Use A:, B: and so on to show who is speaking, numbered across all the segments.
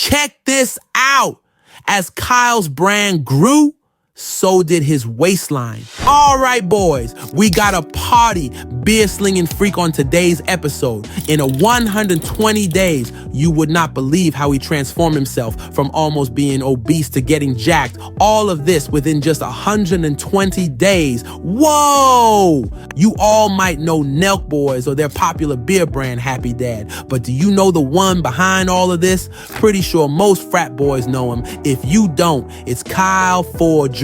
A: Check this out. As Kyle's brand grew, so did his waistline. All right, boys, we got a party beer slinging freak on today's episode. In a 120 days, you would not believe how he transformed himself from almost being obese to getting jacked. All of this within just 120 days. Whoa! You all might know Nelk Boys or their popular beer brand Happy Dad, but do you know the one behind all of this? Pretty sure most frat boys know him. If you don't, it's Kyle Forgeard.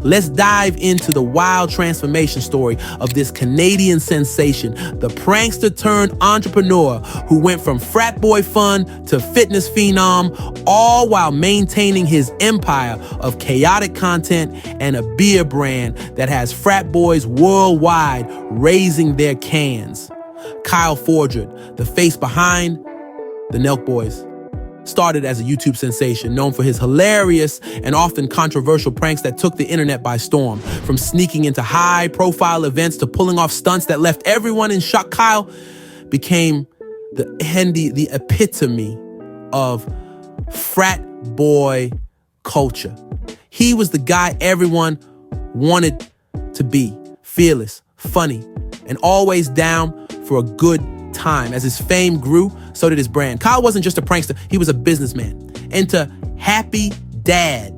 A: Let's dive into the wild transformation story of this Canadian sensation, the prankster turned entrepreneur who went from frat boy fun to fitness phenom, all while maintaining his empire of chaotic content and a beer brand that has frat boys worldwide raising their cans. Kyle Forgeard, the face behind the Nelk Boys, started as a YouTube sensation known for his hilarious and often controversial pranks that took the internet by storm. From sneaking into high-profile events to pulling off stunts that left everyone in shock, Kyle became the epitome of frat boy culture. He was the guy everyone wanted to be, fearless, funny, and always down for a good time. As his fame grew, so did his brand. Kyle wasn't just a prankster, he was a businessman. Into Happy Dad,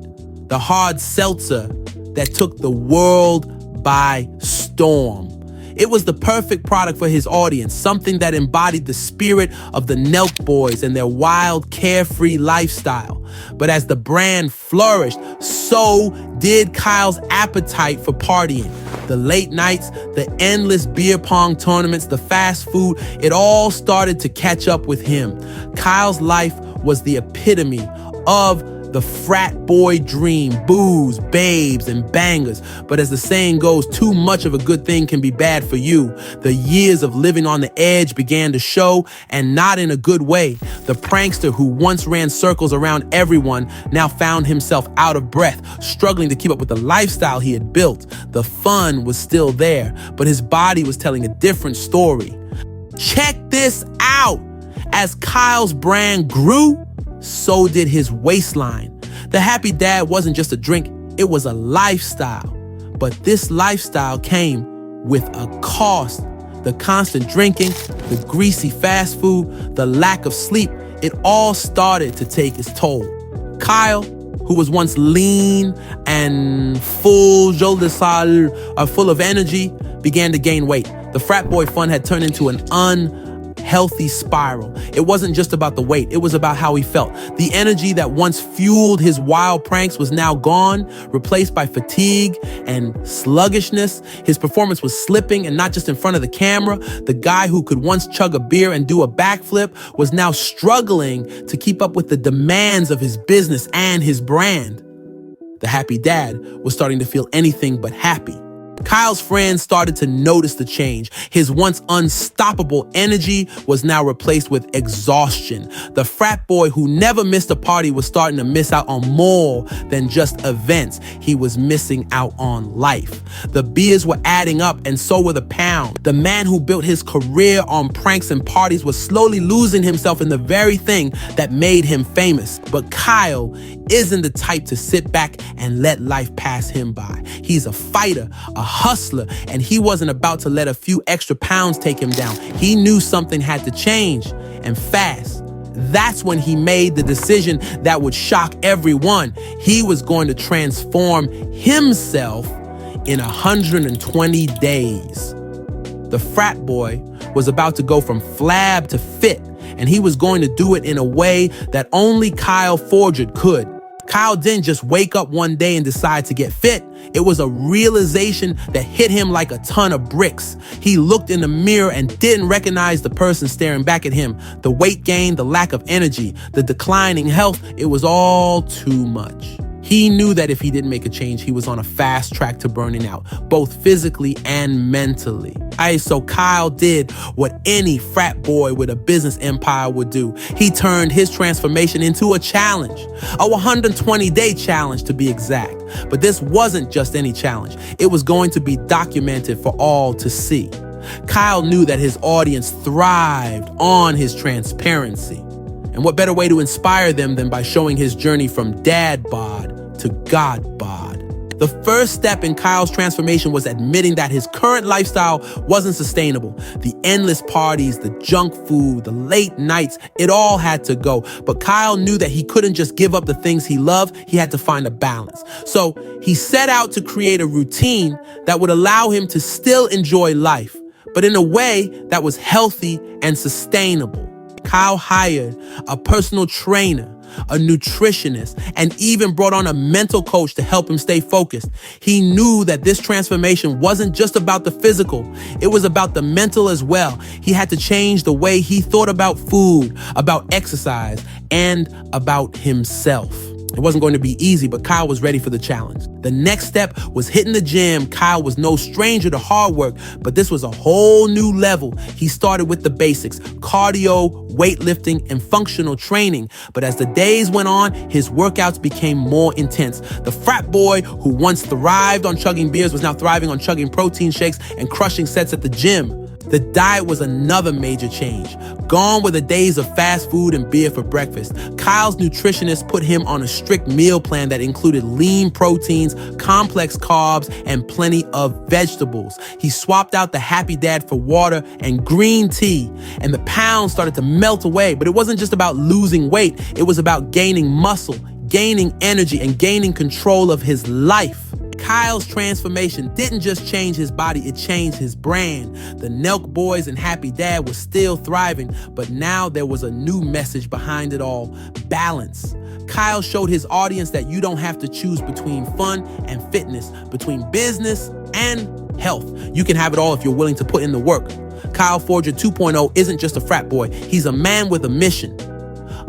A: the hard seltzer that took the world by storm. It was the perfect product for his audience, something that embodied the spirit of the Nelk Boys and their wild, carefree lifestyle. But as the brand flourished, so did Kyle's appetite for partying. The late nights, the endless beer pong tournaments, the fast food, it all started to catch up with him. Kyle's life was the epitome of the frat boy dream, booze, babes, and bangers. But as the saying goes, too much of a good thing can be bad for you. The years of living on the edge began to show, and not in a good way. The prankster who once ran circles around everyone now found himself out of breath, struggling to keep up with the lifestyle he had built. The fun was still there, but his body was telling a different story. Check this out. As Kyle's brand grew, so did his waistline. The Happy Dad wasn't just a drink, it was a lifestyle. But this lifestyle came with a cost. The constant drinking, the greasy fast food, the lack of sleep, it all started to take its toll. Kyle, who was once lean and full of energy, began to gain weight. The frat boy fun had turned into an unhealthy spiral. It wasn't just about the weight, it was about how he felt. The energy that once fueled his wild pranks was now gone, replaced by fatigue and sluggishness. His performance was slipping, and not just in front of the camera. The guy who could once chug a beer and do a backflip was now struggling to keep up with the demands of his business and his brand. The Happy Dad was starting to feel anything but happy. Kyle's friends started to notice the change. His once unstoppable energy was now replaced with exhaustion. The frat boy who never missed a party was starting to miss out on more than just events. He was missing out on life. The beers were adding up, and so were the pounds. The man who built his career on pranks and parties was slowly losing himself in the very thing that made him famous. But Kyle isn't the type to sit back and let life pass him by. He's a fighter, a hustler, and he wasn't about to let a few extra pounds take him down. He knew something had to change, and fast. That's when he made the decision that would shock everyone. He was going to transform himself in 120 days. The frat boy was about to go from flab to fit, and he was going to do it in a way that only Kyle Forgeard could. Kyle didn't just wake up one day and decide to get fit. It was a realization that hit him like a ton of bricks. He looked in the mirror and didn't recognize the person staring back at him. The weight gain, the lack of energy, the declining health, it was all too much. He knew that if he didn't make a change, he was on a fast track to burning out, both physically and mentally. So Kyle did what any frat boy with a business empire would do. He turned his transformation into a challenge, a 120-day challenge to be exact. But this wasn't just any challenge. It was going to be documented for all to see. Kyle knew that his audience thrived on his transparency. And what better way to inspire them than by showing his journey from dad bod to God bod? The first step in Kyle's transformation was admitting that his current lifestyle wasn't sustainable. The endless parties, the junk food, the late nights, it all had to go. But Kyle knew that he couldn't just give up the things he loved. He had to find a balance. So he set out to create a routine that would allow him to still enjoy life, but in a way that was healthy and sustainable. Kyle hired a personal trainer, a nutritionist, and even brought on a mental coach to help him stay focused. He knew that this transformation wasn't just about the physical, it was about the mental as well. He had to change the way he thought about food, about exercise, and about himself. It wasn't going to be easy, but Kyle was ready for the challenge. The next step was hitting the gym. Kyle was no stranger to hard work, but this was a whole new level. He started with the basics: cardio, weightlifting, and functional training. But as the days went on, his workouts became more intense. The frat boy who once thrived on chugging beers was now thriving on chugging protein shakes and crushing sets at the gym. The diet was another major change. Gone were the days of fast food and beer for breakfast. Kyle's nutritionist put him on a strict meal plan that included lean proteins, complex carbs, and plenty of vegetables. He swapped out the Happy Dad for water and green tea, and the pounds started to melt away. But it wasn't just about losing weight. It was about gaining muscle, gaining energy, and gaining control of his life. Kyle's transformation didn't just change his body, it changed his brand. The Nelk Boys and Happy Dad was still thriving, but now there was a new message behind it all: balance. Kyle showed his audience that you don't have to choose between fun and fitness, between business and health. You can have it all if you're willing to put in the work. Kyle Forgeard 2.0 isn't just a frat boy, he's a man with a mission.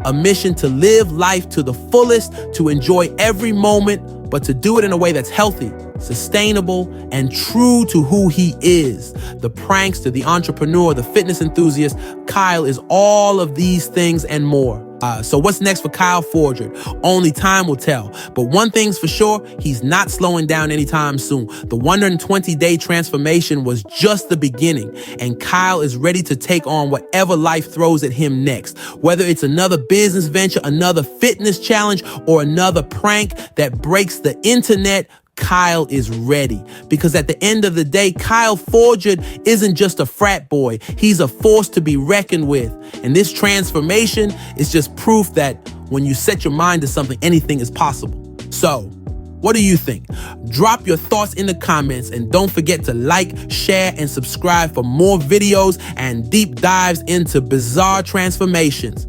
A: A mission to live life to the fullest, to enjoy every moment, but to do it in a way that's healthy, sustainable, and true to who he is. The prankster, the entrepreneur, the fitness enthusiast, Kyle is all of these things and more. So what's next for Kyle Forgeard? Only time will tell. But one thing's for sure, he's not slowing down anytime soon. The 120-day transformation was just the beginning, and Kyle is ready to take on whatever life throws at him next. Whether it's another business venture, another fitness challenge, or another prank that breaks the internet, Kyle is ready. Because at the end of the day, Kyle Forgeard isn't just a frat boy. He's a force to be reckoned with. And this transformation is just proof that when you set your mind to something, anything is possible. So, what do you think? Drop your thoughts in the comments, and don't forget to like, share, and subscribe for more videos and deep dives into bizarre transformations.